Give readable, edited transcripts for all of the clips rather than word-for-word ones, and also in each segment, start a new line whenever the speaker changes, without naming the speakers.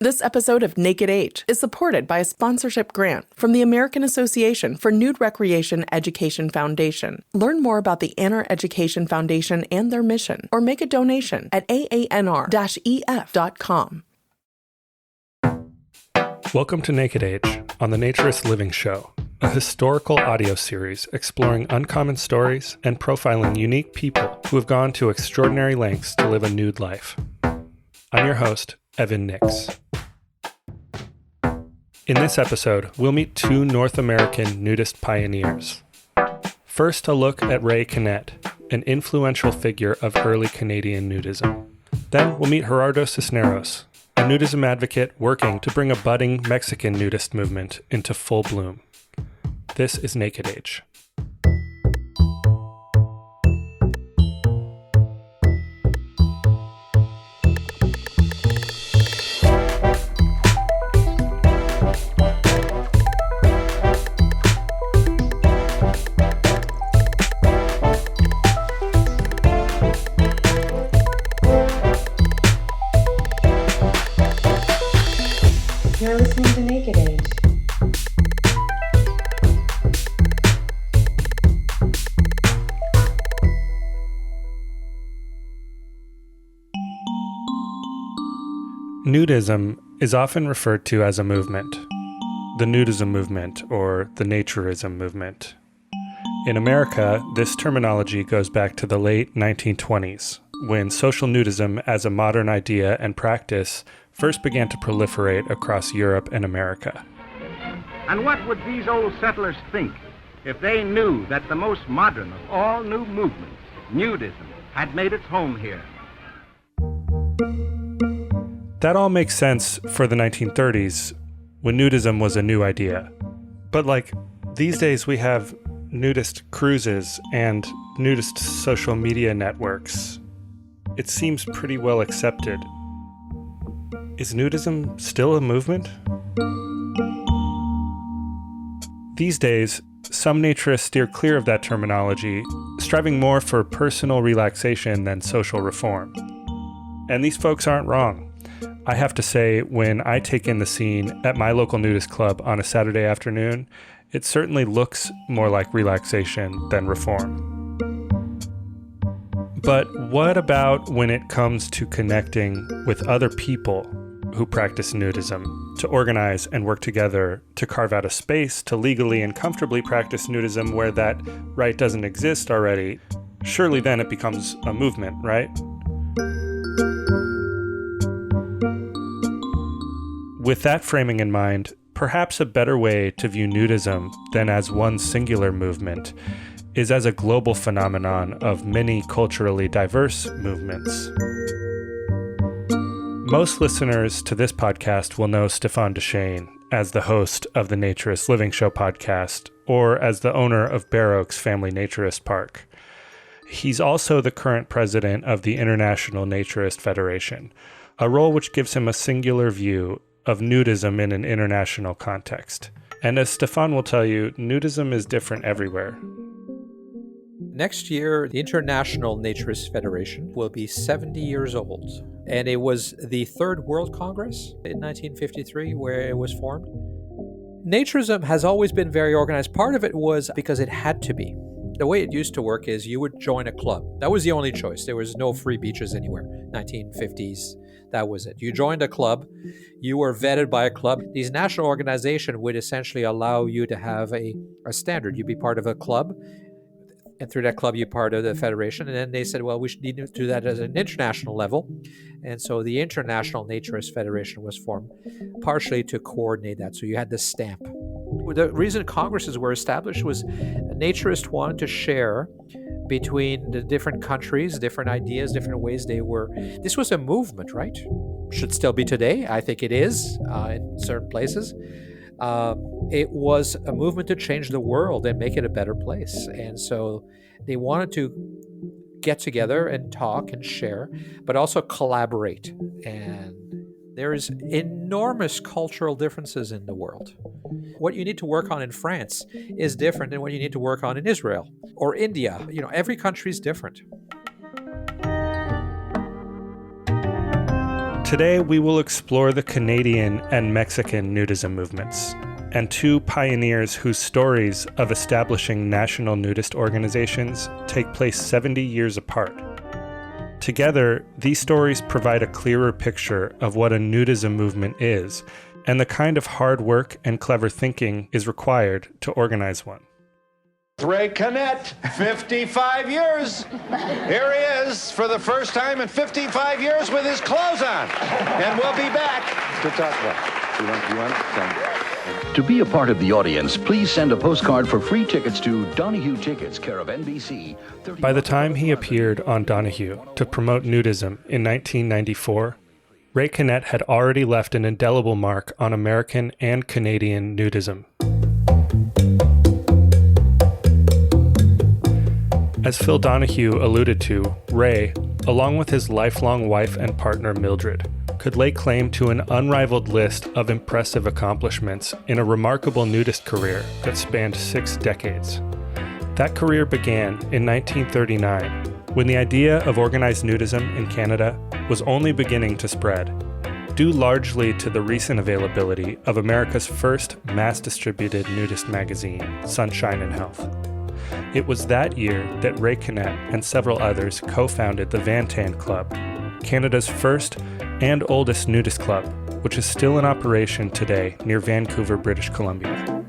This episode of Naked Age is supported by a sponsorship grant from the American Association for Nude Recreation Education Foundation. Learn more about the Annar Education Foundation and their mission, or make a donation at aanr-ef.com.
Welcome to Naked Age on the Naturist Living Show, a historical audio series exploring uncommon stories and profiling unique people who have gone to extraordinary lengths to live a nude life. I'm your host, Evan Nix. In this episode, we'll meet two North American nudist pioneers. First, a look at Ray Connett, an influential figure of early Canadian nudism. Then we'll meet Gerardo Cisneros, a nudism advocate working to bring a budding Mexican nudist movement into full bloom. This is Naked Age.
You're listening to Naked Age.
Nudism is often referred to as a movement, the nudism movement or the naturism movement. In America, this terminology goes back to the late 1920s, when social nudism as a modern idea and practice first began to proliferate across Europe and America.
And what would these old settlers think if they knew that the most modern of all new movements, nudism, had made its home here?
That all makes sense for the 1930s, when nudism was a new idea. But these days we have nudist cruises and nudist social media networks. It seems pretty well accepted. Is nudism still a movement? These days, some naturists steer clear of that terminology, striving more for personal relaxation than social reform. And these folks aren't wrong. I have to say, when I take in the scene at my local nudist club on a Saturday afternoon, it certainly looks more like relaxation than reform. But what about when it comes to connecting with other people who practice nudism, to organize and work together to carve out a space to legally and comfortably practice nudism where that right doesn't exist already? Surely then it becomes a movement, right? With that framing in mind, perhaps a better way to view nudism than as one singular movement is as a global phenomenon of many culturally diverse movements. Most listeners to this podcast will know Stefan Deshane as the host of the Naturist Living Show podcast, or as the owner of Bear Oaks Family Naturist Park. He's also the current president of the International Naturist Federation, a role which gives him a singular view of nudism in an international context. And as Stefan will tell you, nudism is different everywhere.
Next year, the International Naturist Federation will be 70 years old. And it was the Third World Congress in 1953 where it was formed. Naturism has always been very organized. Part of it was because it had to be. The way it used to work is you would join a club. That was the only choice. There was no free beaches anywhere. 1950s, that was it. You joined a club. You were vetted by a club. These national organizations would essentially allow you to have a standard. You'd be part of a club. And through that club, you're part of the federation. And then they said, well, we should need to do that at an international level. And so the International Naturist Federation was formed partially to coordinate that. So you had this stamp. The reason congresses were established was naturists wanted to share between the different countries, different ideas, different ways they were. This was a movement, right? Should still be today. I think it is in certain places. It was a movement to change the world and make it a better place. And so they wanted to get together and talk and share, but also collaborate. And there's enormous cultural differences in the world. What you need to work on in France is different than what you need to work on in Israel or India. Every country is different.
Today, we will explore the Canadian and Mexican nudism movements, and two pioneers whose stories of establishing national nudist organizations take place 70 years apart. Together, these stories provide a clearer picture of what a nudism movement is, and the kind of hard work and clever thinking is required to organize one.
Ray Connett, 55 years. Here he is for the first time in 55 years with his clothes on. And we'll be back to talk about it. You want?
To be a part of the audience, please send a postcard for free tickets to Donahue Tickets, care of NBC.
By the time he appeared on Donahue to promote nudism in 1994, Ray Connett had already left an indelible mark on American and Canadian nudism. As Phil Donahue alluded to, Ray, along with his lifelong wife and partner Mildred, could lay claim to an unrivaled list of impressive accomplishments in a remarkable nudist career that spanned 6 decades. That career began in 1939, when the idea of organized nudism in Canada was only beginning to spread, due largely to the recent availability of America's first mass-distributed nudist magazine, Sunshine and Health. It was that year that Ray Connett and several others co-founded the Van Tan Club, Canada's first and oldest nudist club, which is still in operation today near Vancouver, British Columbia.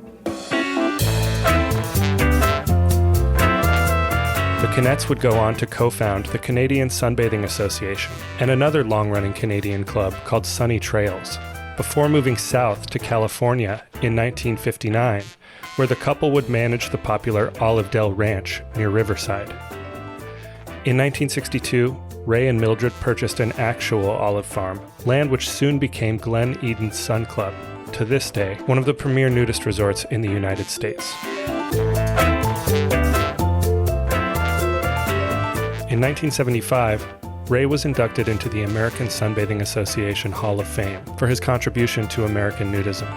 The Connetts would go on to co-found the Canadian Sunbathing Association and another long-running Canadian club called Sunny Trails, before moving south to California in 1959, where the couple would manage the popular Olive Dell Ranch near Riverside. In 1962, Ray and Mildred purchased an actual olive farm, land which soon became Glen Eden Sun Club, to this day, one of the premier nudist resorts in the United States. In 1975, Ray was inducted into the American Sunbathing Association Hall of Fame for his contribution to American nudism.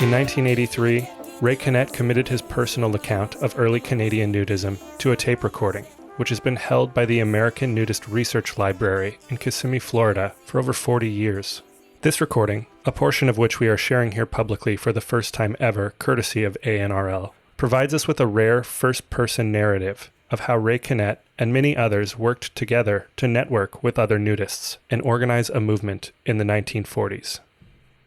In 1983, Ray Connett committed his personal account of early Canadian nudism to a tape recording, which has been held by the American Nudist Research Library in Kissimmee, Florida, for over 40 years. This recording, a portion of which we are sharing here publicly for the first time ever, courtesy of ANRL, provides us with a rare first-person narrative of how Ray Connett and many others worked together to network with other nudists and organize a movement in the 1940s.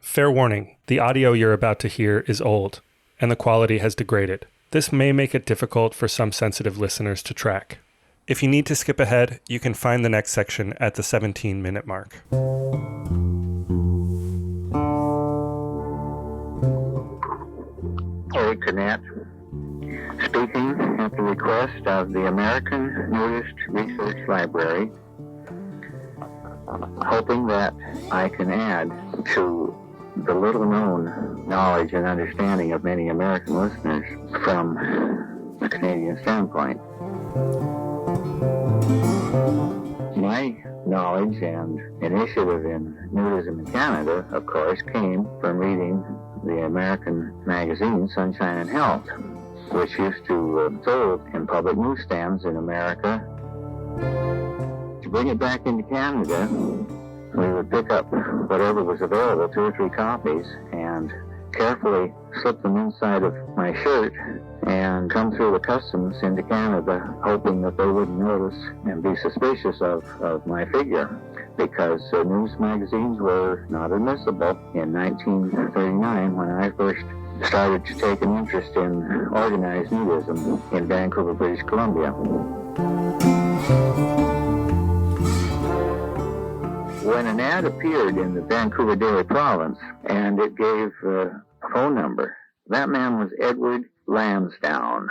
Fair warning, the audio you're about to hear is old, and the quality has degraded. This may make it difficult for some sensitive listeners to track. If you need to skip ahead, you can find the next section at the 17-minute mark.
Ray Connett, speaking at the request of the American Nudist Research Library, hoping that I can add to the little-known knowledge and understanding of many American listeners from a Canadian standpoint. My knowledge and initiative in nudism in Canada, of course, came from reading the American magazine Sunshine and Health, which used to sold in public newsstands in America. To bring it back into Canada, we would pick up whatever was available, 2 or 3 copies, and carefully slip them inside of my shirt and come through the customs into Canada, hoping that they wouldn't notice and be suspicious of my figure, because news magazines were not admissible in 1939 when I first started to take an interest in organized nudism in Vancouver, British Columbia. When an ad appeared in the Vancouver Daily Province, and it gave a phone number, that man was Edward Lansdowne,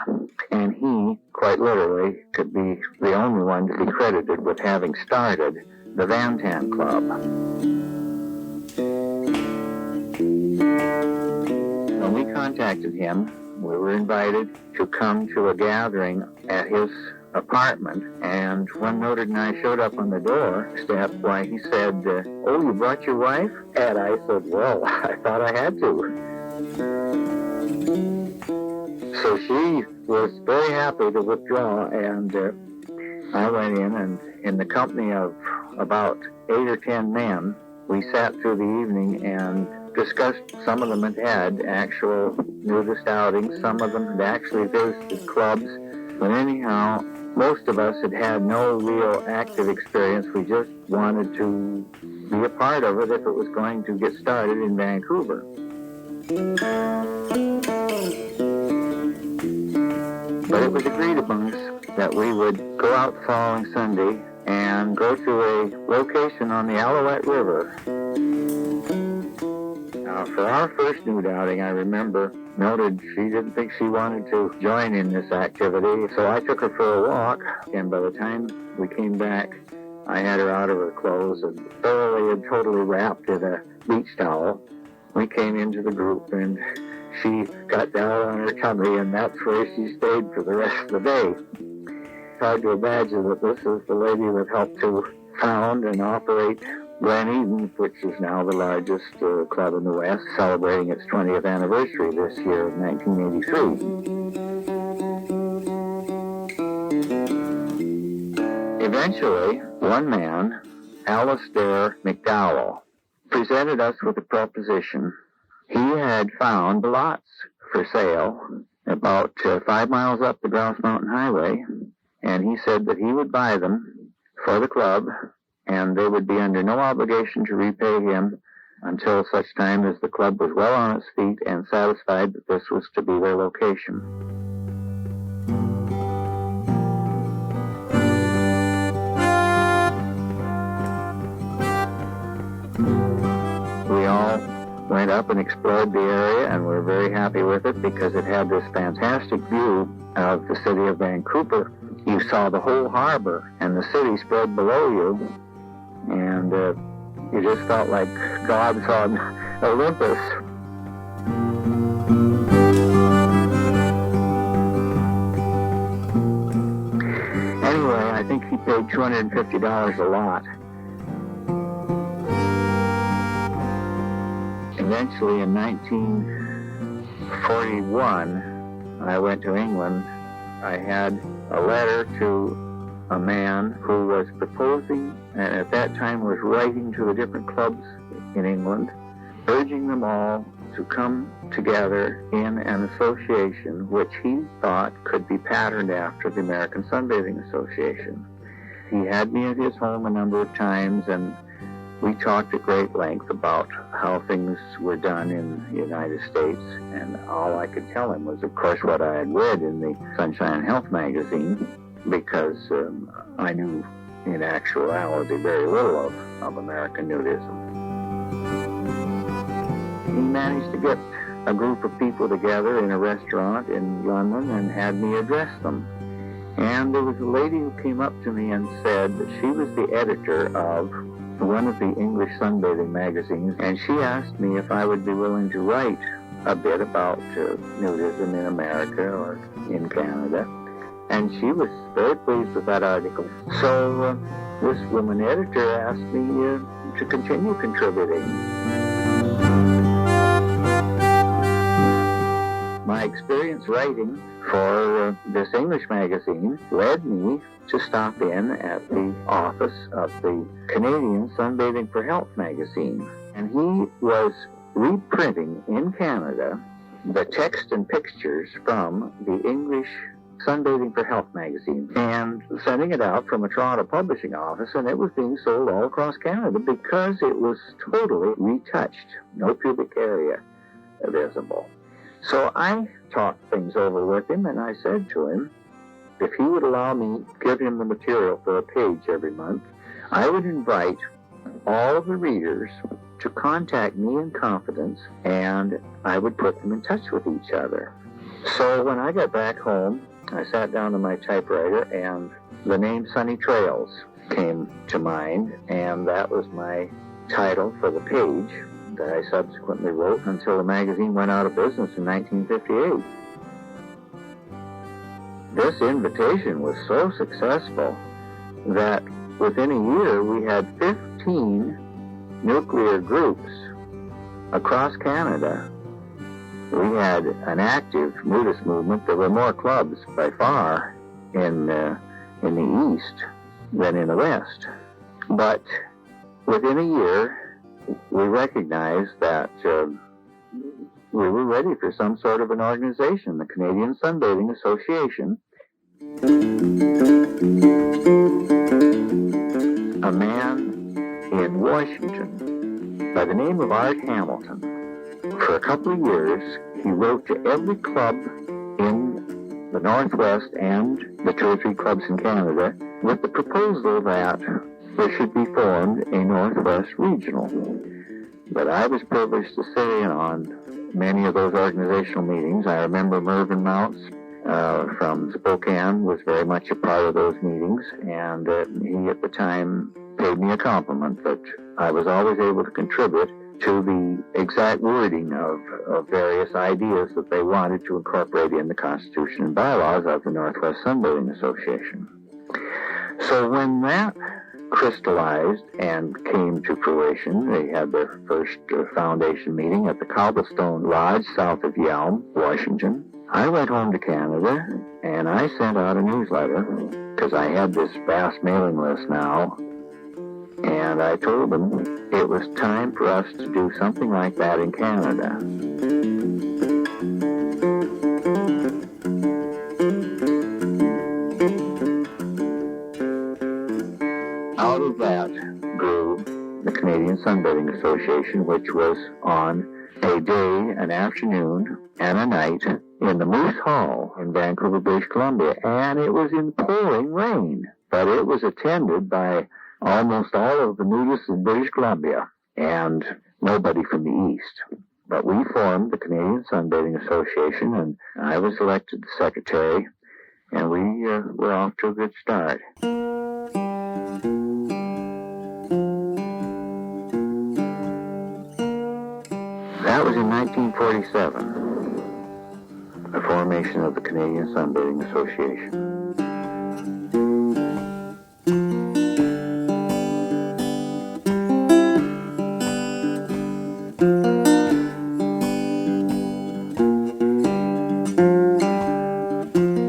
and he, quite literally, could be the only one to be credited with having started the Van Tan Club. When we contacted him, we were invited to come to a gathering at his apartment, and when Mildred and I showed up on the doorstep, why, he said, "Oh, you brought your wife?" And I said, "Well, I thought I had to." So she was very happy to withdraw, and I went in and in the company of about 8 or 10 men, we sat through the evening and discussed. Some of them had actual nudist outings. Some of them had actually visited clubs. But anyhow, most of us had no real active experience. We just wanted to be a part of it if it was going to get started in Vancouver. But it was agreed among us that we would go out the following Sunday and go to a location on the Alouette River. Now, for our first nude outing, I remember Mildred, she didn't think she wanted to join in this activity, so I took her for a walk, and by the time we came back, I had her out of her clothes and thoroughly and totally wrapped in a beach towel. We came into the group, and she got down on her tummy, and that's where she stayed for the rest of the day. It's hard to imagine that this is the lady that helped to found and operate Glen Eden, which is now the largest club in the West, celebrating its 20th anniversary this year of 1983. Eventually, one man, Alistair McDowell, presented us with a proposition. He had found lots for sale about 5 miles up the Grouse Mountain Highway, and he said that he would buy them for the club, and they would be under no obligation to repay him until such time as the club was well on its feet and satisfied that this was to be their location. We all went up and explored the area, and we're very happy with it because it had this fantastic view of the city of Vancouver. You saw the whole harbor and the city spread below you, and you just felt like gods on Olympus. Anyway, I think he paid $250 a lot. Eventually, in 1941, I went to England. I had a letter to a man who was proposing, and at that time was writing to the different clubs in England, urging them all to come together in an association which he thought could be patterned after the American Sunbathing Association. He had me at his home a number of times, and we talked at great length about how things were done in the United States, and all I could tell him was, of course, what I had read in the Sunshine and Health magazine, because I knew in actuality very little of American nudism. He managed to get a group of people together in a restaurant in London and had me address them. And there was a lady who came up to me and said that she was the editor of one of the English sunbathing magazines, and she asked me if I would be willing to write a bit about nudism in America or in Canada. And she was very pleased with that article. So this woman editor asked me to continue contributing. My experience writing for this English magazine led me to stop in at the office of the Canadian Sunbathing for Health magazine. And he was reprinting in Canada the text and pictures from the English Sunbathing for Health magazine and sending it out from a Toronto publishing office, and it was being sold all across Canada because it was totally retouched, no pubic area visible. So I talked things over with him, and I said to him, if he would allow me to give him the material for a page every month, I would invite all of the readers to contact me in confidence, and I would put them in touch with each other. So when I got back home, I sat down to my typewriter, and the name Sunny Trails came to mind, and that was my title for the page that I subsequently wrote until the magazine went out of business in 1958. This invitation was so successful that within a year we had 15 nuclear groups across Canada. We had an active nudist movement. There were more clubs by far in the East than in the West. But within a year, we recognized that we were ready for some sort of an organization, the Canadian Sunbathing Association. A man in Washington by the name of Art Hamilton, for a couple of years, he wrote to every club in the Northwest and the 2 or 3 clubs in Canada with the proposal that there should be formed a Northwest Regional. But I was privileged to sit in on many of those organizational meetings. I remember Mervyn Mounts from Spokane was very much a part of those meetings, and he at the time paid me a compliment that I was always able to contribute to the exact wording of various ideas that they wanted to incorporate in the Constitution and bylaws of the Northwest Sunbathing Association. So when that crystallized and came to fruition, they had their first foundation meeting at the Cobblestone Lodge south of Yelm, Washington. I went home to Canada and I sent out a newsletter because I had this vast mailing list now, and I told them it was time for us to do something like that in Canada. Out of that grew the Canadian Sunbathing Association, which was on a day, an afternoon, and a night in the Moose Hall in Vancouver, British Columbia, and it was in pouring rain, but it was attended by almost all of the nudists in British Columbia and nobody from the East. But we formed the Canadian Sunbathing Association, and I was elected the secretary, and we were off to a good start. That was in 1947, the formation of the Canadian Sunbathing Association.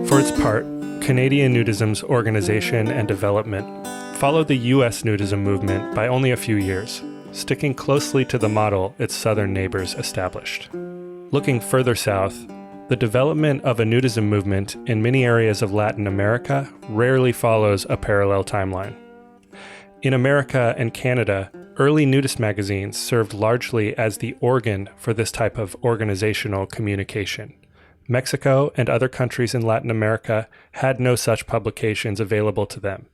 For its part, Canadian nudism's organization and development followed the U.S. nudism movement by only a few years, sticking closely to the model its southern neighbors established. Looking further south, the development of a nudism movement in many areas of Latin America rarely follows a parallel timeline. In America and Canada, early nudist magazines served largely as the organ for this type of organizational communication. Mexico and other countries in Latin America had no such publications available to them.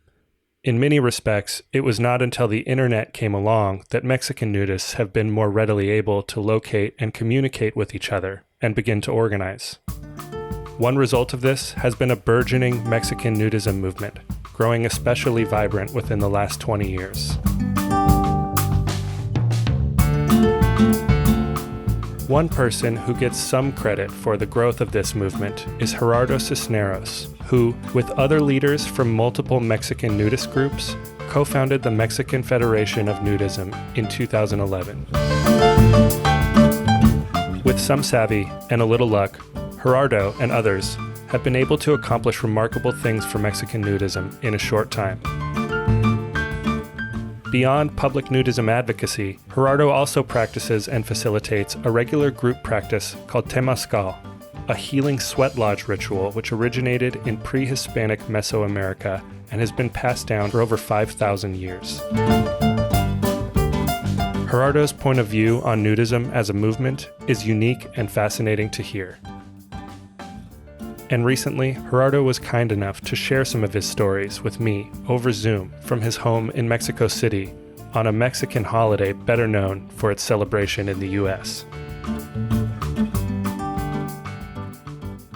In many respects, it was not until the internet came along that Mexican nudists have been more readily able to locate and communicate with each other and begin to organize. One result of this has been a burgeoning Mexican nudism movement, growing especially vibrant within the last 20 years. One person who gets some credit for the growth of this movement is Gerardo Cisneros, who, with other leaders from multiple Mexican nudist groups, co-founded the Mexican Federation of Nudism in 2011. With some savvy and a little luck, Gerardo and others have been able to accomplish remarkable things for Mexican nudism in a short time. Beyond public nudism advocacy, Gerardo also practices and facilitates a regular group practice called Temazcal, a healing sweat lodge ritual which originated in pre-Hispanic Mesoamerica and has been passed down for over 5,000 years. Gerardo's point of view on nudism as a movement is unique and fascinating to hear. And recently, Gerardo was kind enough to share some of his stories with me over Zoom from his home in Mexico City on a Mexican holiday better known for its celebration in the U.S.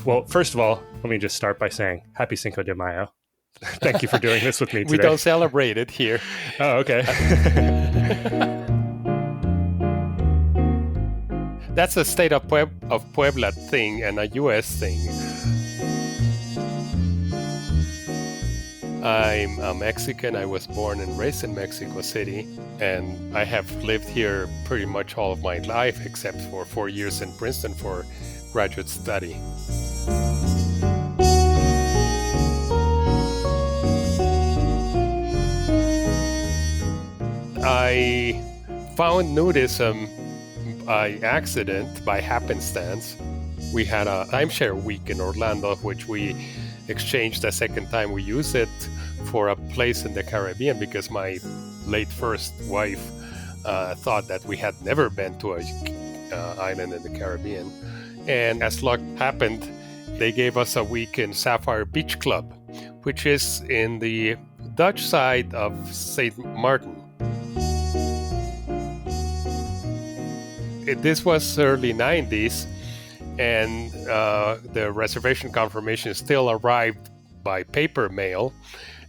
Well, first of all, let me just start by saying Happy Cinco de Mayo. Thank you for doing this with me today.
We don't celebrate it here.
Oh, okay.
That's a state of Puebla thing and a U.S. thing. I'm a Mexican. I was born and raised in Mexico City, and I have lived here pretty much all of my life, except for 4 years in Princeton for graduate study. I found nudism by accident, by happenstance. We had a timeshare week in Orlando, which we exchanged a second time. We used it for a place in the Caribbean because my late first wife thought that we had never been to a island in the Caribbean. And as luck happened, they gave us a week in Sapphire Beach Club, which is in the Dutch side of St. Martin. This was early 90s, and the reservation confirmation still arrived by paper mail.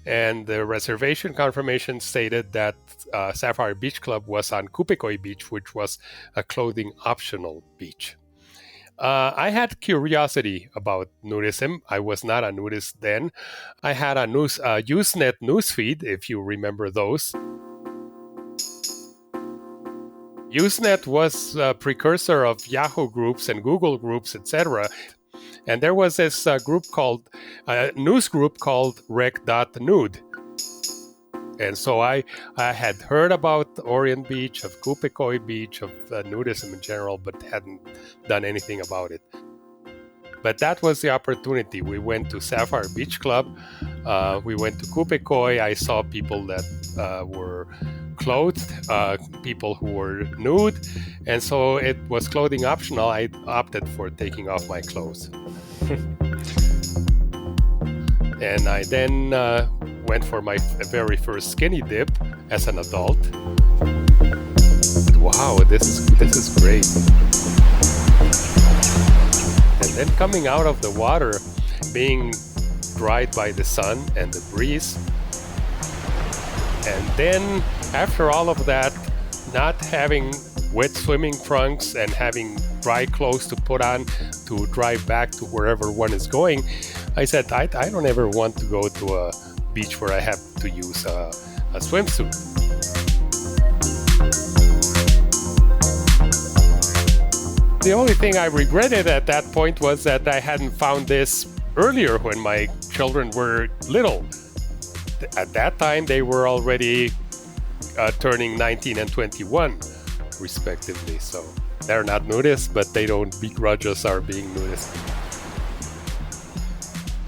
And the reservation confirmation stated that Sapphire Beach Club was on Kupekoi Beach, which was a clothing optional beach. I had curiosity about nudism. I was not a nudist then. I had a Usenet newsfeed, if you remember those. Usenet was a precursor of Yahoo groups and Google groups, etc. And there was this news group called rec.nude. And so I had heard about Orient Beach, of Kupekoi Beach, of nudism in general, but hadn't done anything about it. But that was the opportunity. We went to Sapphire Beach Club. We went to Kupekoi. I saw people that were clothed, people who were nude. And so it was clothing optional. I opted for taking off my clothes. And I then went for my very first skinny dip as an adult. Wow, this is great. And then coming out of the water, being dried by the sun and the breeze. And then after all of that, not having wet swimming trunks and having dry clothes to put on to drive back to wherever one is going, I said, I don't ever want to go to a beach where I have to use a swimsuit. The only thing I regretted at that point was that I hadn't found this earlier when my children were little. At that time, they were already turning 19 and 21, respectively. So they're not nudists, but they don't begrudge us our being nudists.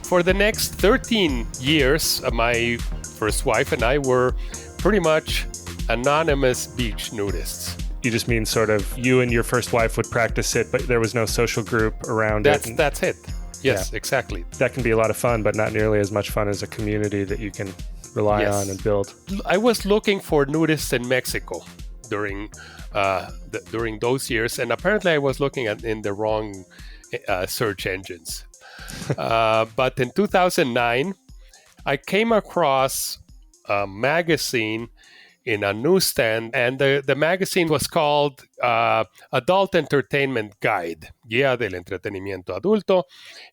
For the next 13 years, my first wife and I were pretty much anonymous beach nudists.
You just mean sort of you and your first wife would practice it, but there was no social group around it?
That's it. Yes, yeah. Exactly.
That can be a lot of fun, but not nearly as much fun as a community that you can rely on and build.
I was looking for nudists in Mexico during those years, and apparently I was looking in the wrong search engines. But in 2009, I came across a magazine in a newsstand, and the magazine was called Adult Entertainment Guide, Guía del Entretenimiento Adulto,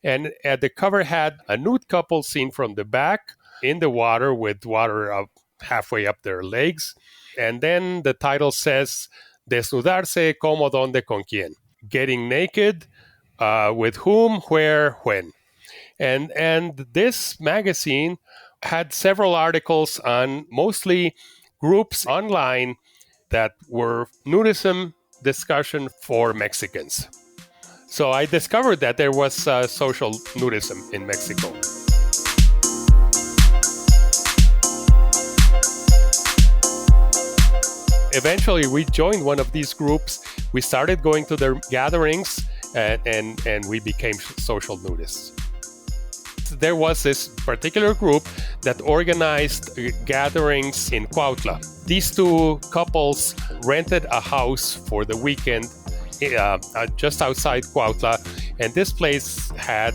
and the cover had a nude couple seen from the back in the water with water up halfway up their legs, and then the title says Desnudarse, cómo, dónde, con quién, getting naked, with whom, where, when. And this magazine had several articles on mostly groups online that were nudism discussion for Mexicans. So I discovered that there was social nudism in Mexico. Eventually, we joined one of these groups. We started going to their gatherings, and we became social nudists. There was this particular group that organized gatherings in Cuautla. These two couples rented a house for the weekend just outside Cuautla, and this place had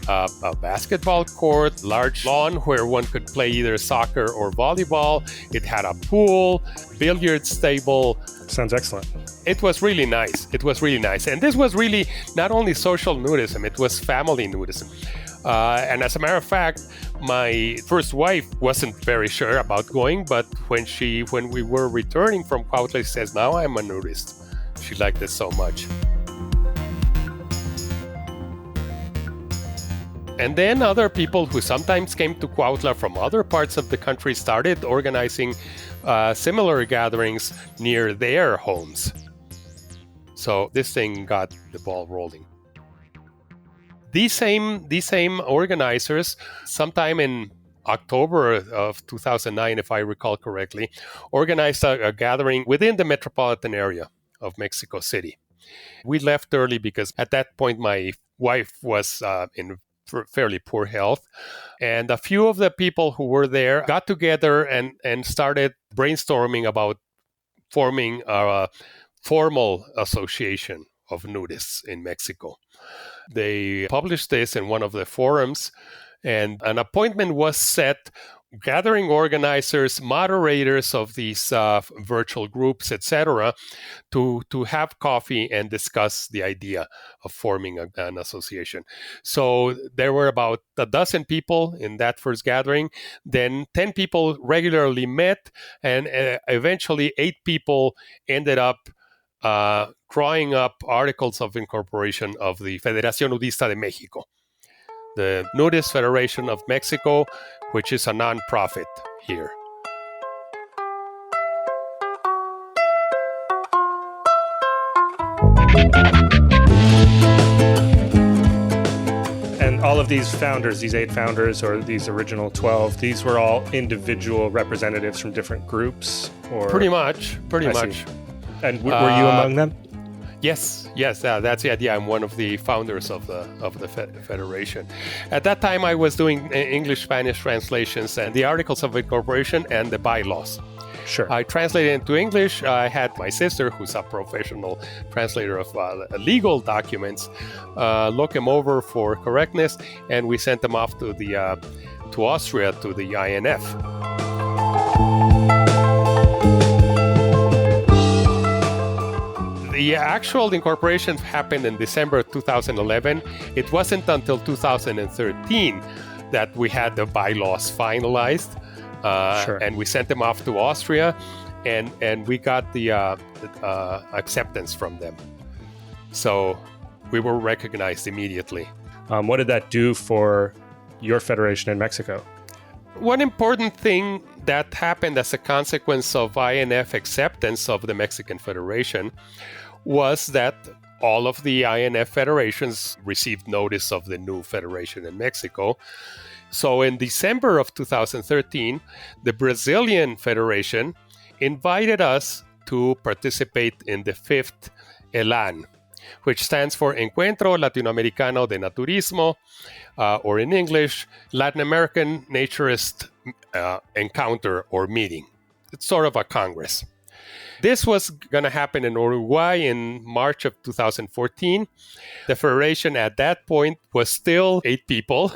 a basketball court, large lawn where one could play either soccer or volleyball. It had a pool, billiards table.
Sounds excellent.
It was really nice. And this was really not only social nudism, it was family nudism. And as a matter of fact, my first wife wasn't very sure about going, but when we were returning from Cuautla, she says, now I'm a nudist. She liked it so much. And then other people who sometimes came to Cuautla from other parts of the country started organizing similar gatherings near their homes. So this thing got the ball rolling. These same organizers, sometime in October of 2009, if I recall correctly, organized a gathering within the metropolitan area of Mexico City. We left early because at that point my wife was in fairly poor health. And a few of the people who were there got together and started brainstorming about forming a formal association of nudists in Mexico. They published this in one of the forums, and an appointment was set. Gathering organizers, moderators of these virtual groups, etc., to have coffee and discuss the idea of forming an association. So there were about a dozen people in that first gathering. Then 10 people regularly met, and eventually 8 people ended up drawing up articles of incorporation of the Federación Nudista de México, the Nudist Federation of Mexico, which is a non-profit here.
And all of these founders, these 8 founders, or these original 12, these were all individual representatives from different groups? Or
Pretty much.
And were you among them?
Yes, that's the idea. I'm one of the founders of the federation. At that time, I was doing English-Spanish translations and the articles of incorporation and the bylaws.
Sure.
I translated into English. I had my sister, who's a professional translator of legal documents, look them over for correctness, and we sent them off to Austria to the INF. The actual incorporation happened in December 2011. It wasn't until 2013 that we had the bylaws finalized, and we sent them off to Austria, and we got the acceptance from them. So we were recognized immediately.
What did that do for your federation in Mexico?
One important thing that happened as a consequence of INF acceptance of the Mexican Federation was that all of the INF federations received notice of the new federation in Mexico. So in December of 2013, the Brazilian Federation invited us to participate in the 5th ELAN, which stands for Encuentro Latinoamericano de Naturismo, or in English, Latin American Naturist Encounter or Meeting. It's sort of a congress. This was going to happen in Uruguay in March of 2014. The federation at that point was still 8 people.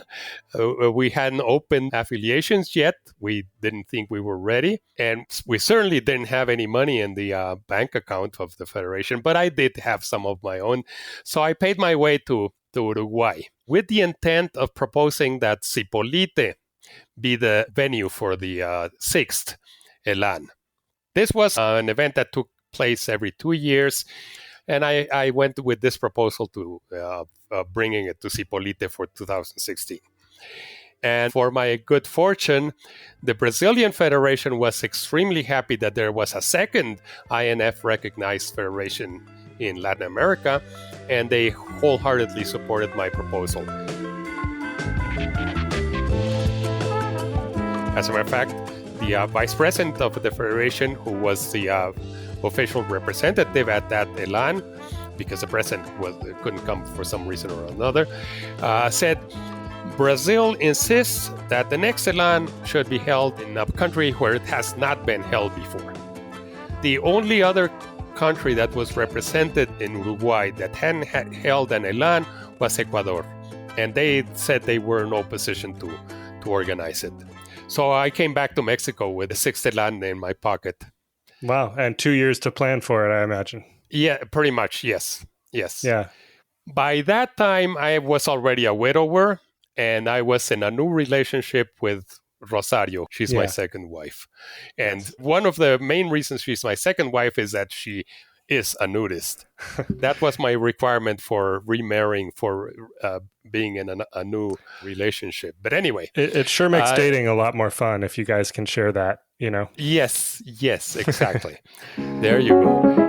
We hadn't opened affiliations yet. We didn't think we were ready. And we certainly didn't have any money in the bank account of the federation, but I did have some of my own. So I paid my way to Uruguay with the intent of proposing that Zipolite be the venue for the 6th ELAN. This was an event that took place every 2 years, and I went with this proposal to bringing it to Zipolite for 2016. And for my good fortune, the Brazilian Federation was extremely happy that there was a second INF-recognized federation in Latin America, and they wholeheartedly supported my proposal. As a matter of fact, the vice president of the federation, who was the official representative at that ELAN, because the president couldn't come for some reason or another, said, Brazil insists that the next ELAN should be held in a country where it has not been held before. The only other country that was represented in Uruguay that hadn't held an ELAN was Ecuador, and they said they were in no position to organize it. So I came back to Mexico with the 6th ELAN in my pocket.
Wow, and 2 years to plan for it, I imagine.
Yeah, pretty much, yes.
Yeah.
By that time, I was already a widower, and I was in a new relationship with Rosario. She's my second wife. And one of the main reasons she's my second wife is that she is a nudist. That was my requirement for remarrying, for being in a new relationship. But anyway.
It sure makes dating a lot more fun if you guys can share that, you know?
Yes, exactly. There you go.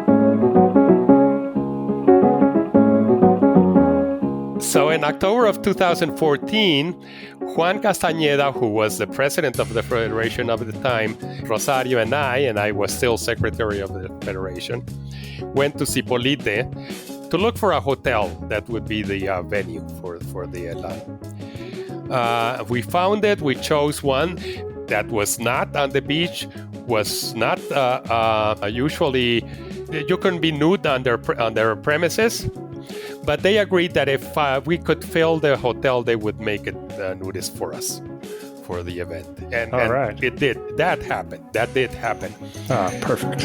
So in October of 2014, Juan Castañeda, who was the president of the Federation of the time, Rosario and I was still secretary of the Federation, went to Zipolite to look for a hotel that would be the venue for the LAN. We found it. We chose one that was not on the beach, was not usually, you couldn't be nude on their premises. But they agreed that if we could fill the hotel, they would make it nudist for us for the event. And
right.
It did. That happened. That did happen.
Perfect.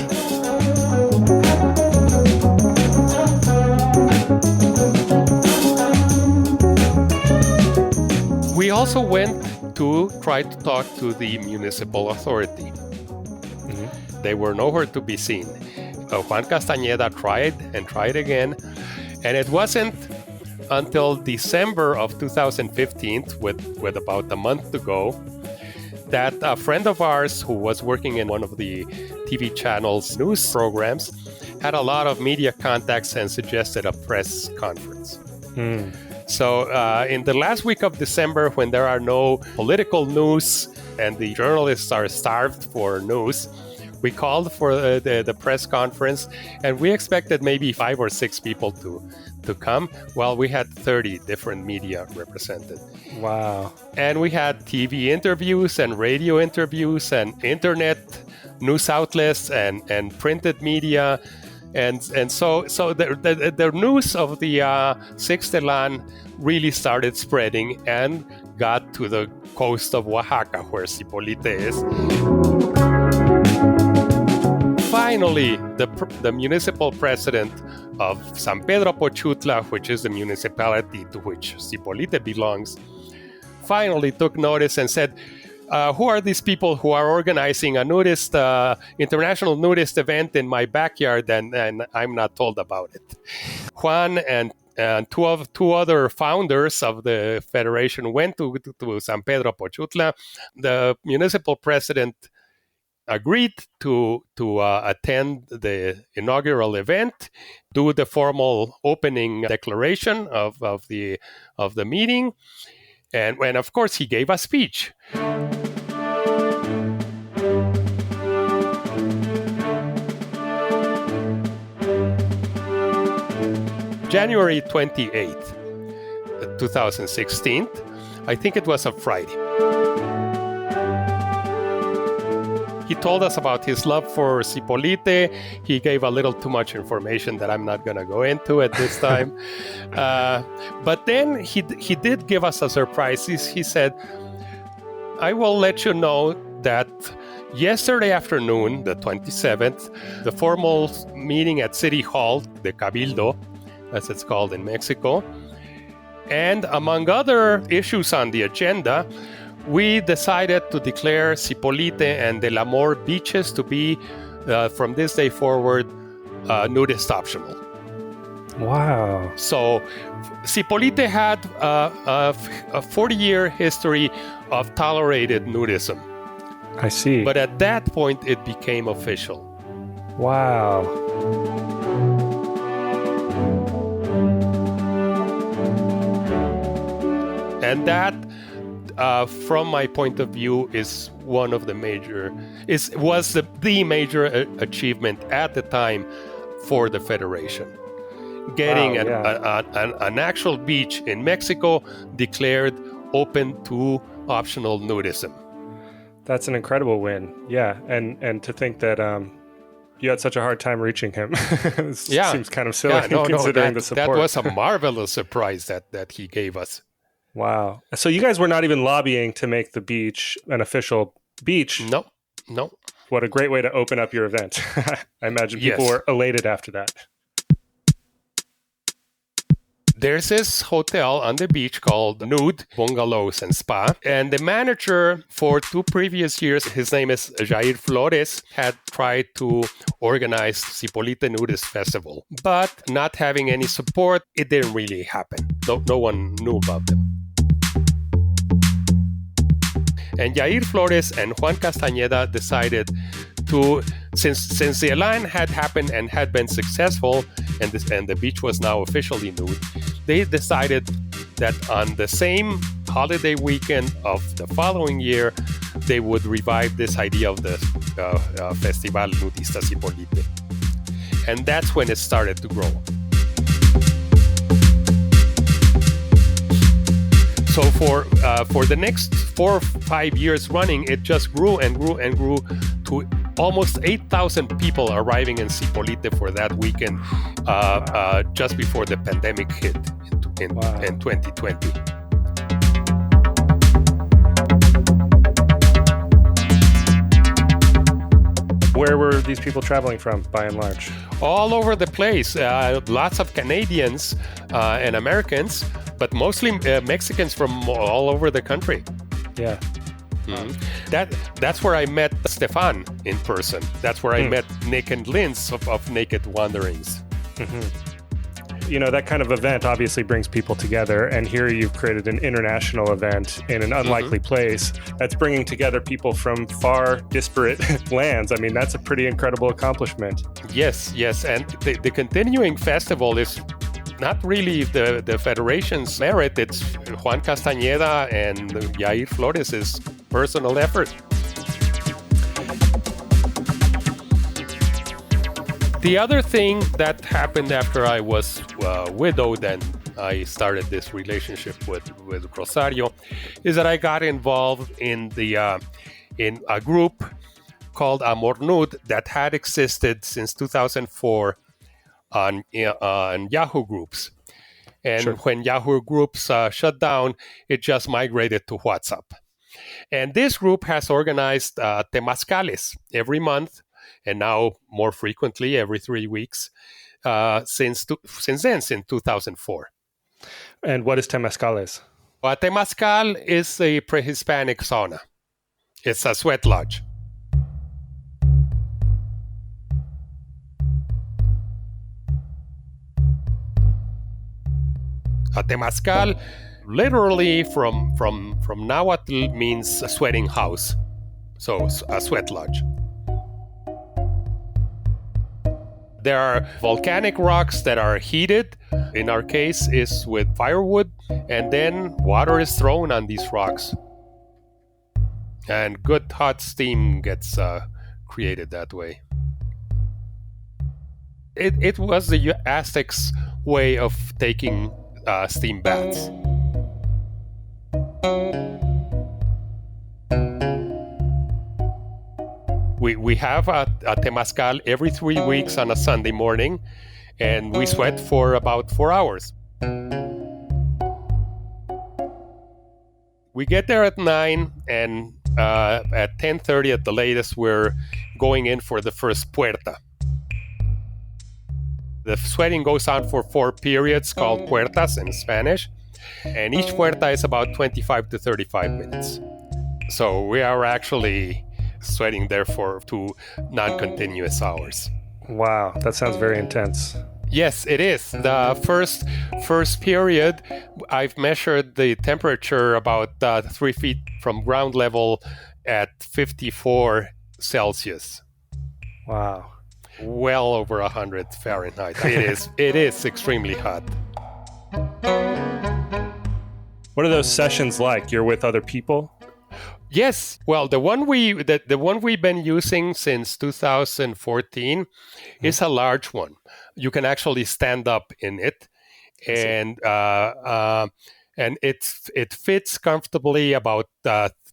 We also went to try to talk to the municipal authority. Mm-hmm. They were nowhere to be seen. Juan Castañeda tried again. And it wasn't until December of 2015, with about a month to go, that a friend of ours who was working in one of the TV channel's news programs had a lot of media contacts and suggested a press conference. So in the last week of December, when there are no political news and the journalists are starved for news, we called for the press conference, and we expected maybe 5 or 6 people to come. Well, we had 30 different media represented.
Wow.
And we had TV interviews and radio interviews and internet news outlets and printed media. And so the news of the CXLIII LAN really started spreading and got to the coast of Oaxaca, where Zipolite is. Finally, the municipal president of San Pedro Pochutla, which is the municipality to which Zipolite belongs, finally took notice and said, who are these people who are organizing a nudist, international nudist event in my backyard, and I'm not told about it? Juan and two other founders of the federation went to San Pedro Pochutla. The municipal president agreed to attend the inaugural event, do the formal opening declaration of the meeting, and of course he gave a speech. January 28th, 2016, I think it was a Friday. He told us about his love for Zipolite. He gave a little too much information that I'm not going to go into at this time. But then he did give us a surprise. He said, I will let you know that yesterday afternoon, the 27th, the formal meeting at City Hall, the Cabildo, as it's called in Mexico, and among other issues on the agenda, we decided to declare Zipolite and Del Amor beaches to be, from this day forward, nudist optional.
Wow.
So Zipolite had a 40-year history of tolerated nudism.
I see.
But at that point, it became official.
Wow.
And that, from my point of view, is one of the was the major achievement at the time for the Federation. Getting an actual beach in Mexico declared open to optional nudism.
That's an incredible win. Yeah, and to think that you had such a hard time reaching him. Seems kind of silly considering the support.
That was a marvelous surprise that he gave us.
Wow. So you guys were not even lobbying to make the beach an official beach?
No.
What a great way to open up your event. I imagine people were elated after that.
There's this hotel on the beach called Nude Bungalows and Spa. And the manager for 2 previous years, his name is Jair Flores, had tried to organize Zipolite Nudist Festival. But not having any support, it didn't really happen. No one knew about them. And Jair Flores and Juan Castañeda decided to, since the Elan had happened and had been successful, and the beach was now officially nude, they decided that on the same holiday weekend of the following year, they would revive this idea of the Festival Nudista Zipolite. And that's when it started to grow. So for the next 4 or 5 years running, it just grew and grew and grew to almost 8,000 people arriving in Zipolite for that weekend just before the pandemic hit in 2020.
Where were these people traveling from, by and large?
All over the place. Lots of Canadians and Americans, but mostly Mexicans from all over the country.
Yeah.
Mm-hmm. That's where I met Stefan in person. That's where I met Nick and Linz of Naked Wanderings.
Mm-hmm. You know, that kind of event obviously brings people together, and here you've created an international event in an unlikely place that's bringing together people from far disparate lands. I mean, that's a pretty incredible accomplishment.
Yes, and the continuing festival is not really the Federation's merit. It's Juan Castañeda and Jair Flores' personal effort. The other thing that happened after I was widowed and I started this relationship with Rosario is that I got involved in a group called Amor Nude that had existed since 2004 on Yahoo Groups. And when Yahoo Groups shut down, it just migrated to WhatsApp. And this group has organized temazcales every month, and now more frequently every 3 weeks since then, since 2004.
And what is temazcales?
A temazcal is a pre-Hispanic sauna. It's a sweat lodge. A temazcal, literally from Nahuatl, means a sweating house. So a sweat lodge. There are volcanic rocks that are heated. In our case, is with firewood, and then water is thrown on these rocks. And good hot steam gets created that way. It was the Aztecs' way of taking steam baths. We have a temazcal every 3 weeks on a Sunday morning, and we sweat for about 4 hours. We get there at 9, and at 10:30 at the latest, we're going in for the first puerta. The sweating goes on for 4 periods called puertas in Spanish, and each puerta is about 25 to 35 minutes. So we are actually sweating there for 2 non-continuous hours.
Wow, that sounds very intense.
Yes, it is. The first period, I've measured the temperature about 3 feet from ground level at 54 Celsius.
Wow.
Well over 100 Fahrenheit. It is extremely hot.
What are those sessions like? You're with other people?
Yes. Well, the one we've been using since 2014 is a large one. You can actually stand up in it, and it fits comfortably about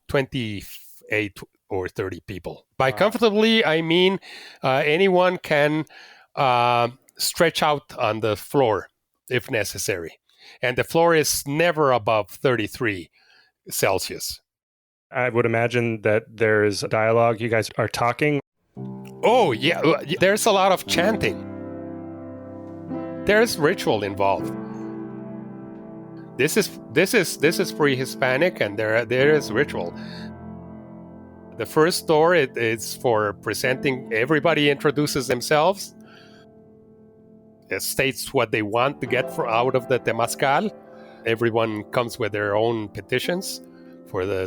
28 or 30 people. By comfortably, I mean anyone can stretch out on the floor if necessary, and the floor is never above 33 Celsius.
I would imagine that there's dialogue. You guys are talking.
Oh, yeah. There's a lot of chanting. There's ritual involved. This is pre-Hispanic, and there is ritual. The first door it's for presenting. Everybody introduces themselves. It states what they want to get out of the temazcal. Everyone comes with their own petitions for the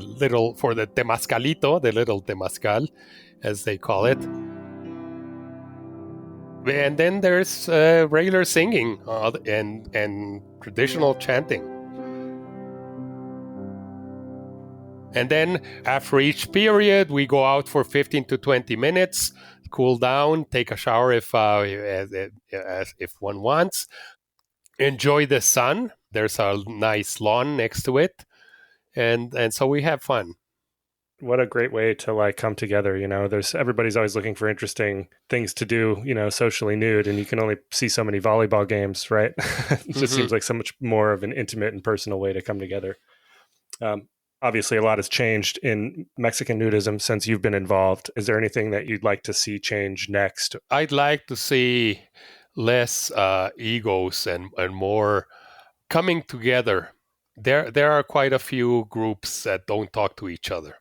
temazcalito, the little temazcal, as they call it. And then there's regular singing and traditional chanting. And then after each period, we go out for 15 to 20 minutes, cool down, take a shower if one wants, enjoy the sun. There's a nice lawn next to it, and so we have fun.
What a great way to come together. Everybody's always looking for interesting things to do, socially nude, and you can only see so many volleyball games, right? It just seems like so much more of an intimate and personal way to come together. Obviously, a lot has changed in Mexican nudism since you've been involved. Is there anything that you'd like to see change next?
I'd like to see less egos and more coming together. There are quite a few groups that don't talk to each other.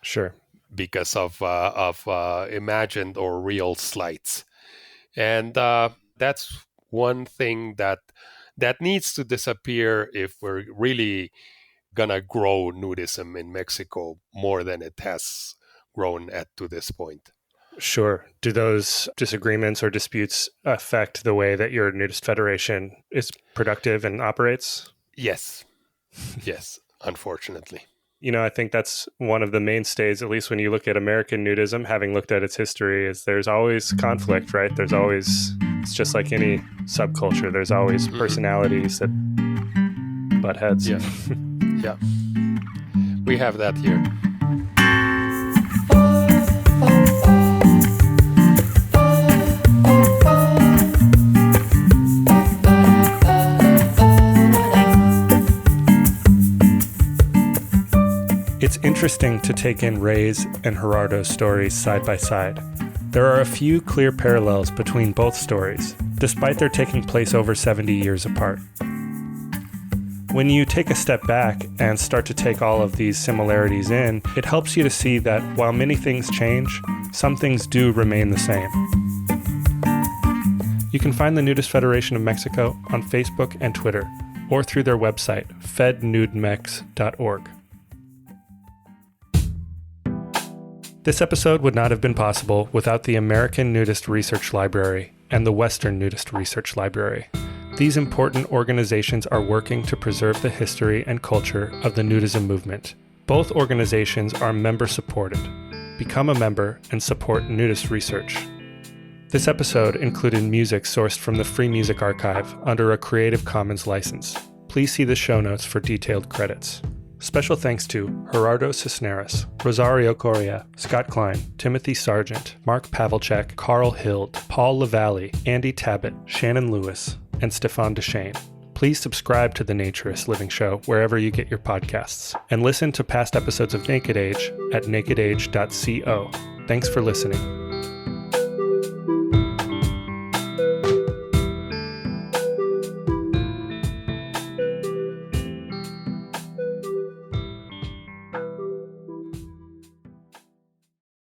Sure.
Because of imagined or real slights. And that's one thing that needs to disappear if we're really gonna grow nudism in Mexico more than it has grown to this point.
Sure. Do those disagreements or disputes affect the way that your Nudist Federation is productive and operates?
Yes. Yes, unfortunately.
I think that's one of the mainstays, at least when you look at American nudism, having looked at its history, is there's always conflict, right? It's just like any subculture. There's always personalities that butt heads.
Yeah. Yeah. We have that here.
It's interesting to take in Ray's and Gerardo's stories side by side. There are a few clear parallels between both stories, despite their taking place over 70 years apart. When you take a step back and start to take all of these similarities in, it helps you to see that while many things change, some things do remain the same. You can find the Nudist Federation of Mexico on Facebook and Twitter, or through their website, fednudemex.org. This episode would not have been possible without the American Nudist Research Library and the Western Nudist Research Library. These important organizations are working to preserve the history and culture of the nudism movement. Both organizations are member-supported. Become a member and support nudist research. This episode included music sourced from the Free Music Archive under a Creative Commons license. Please see the show notes for detailed credits. Special thanks to Gerardo Cisneros, Rosario Correa, Scott Klein, Timothy Sargent, Mark Pavelchek, Carl Hild, Paul Lavallee, Andy Tabbitt, Shannon Lewis, and Stefan Deshane. Please subscribe to The Naturist Living Show wherever you get your podcasts, and listen to past episodes of Naked Age at nakedage.co. Thanks for listening.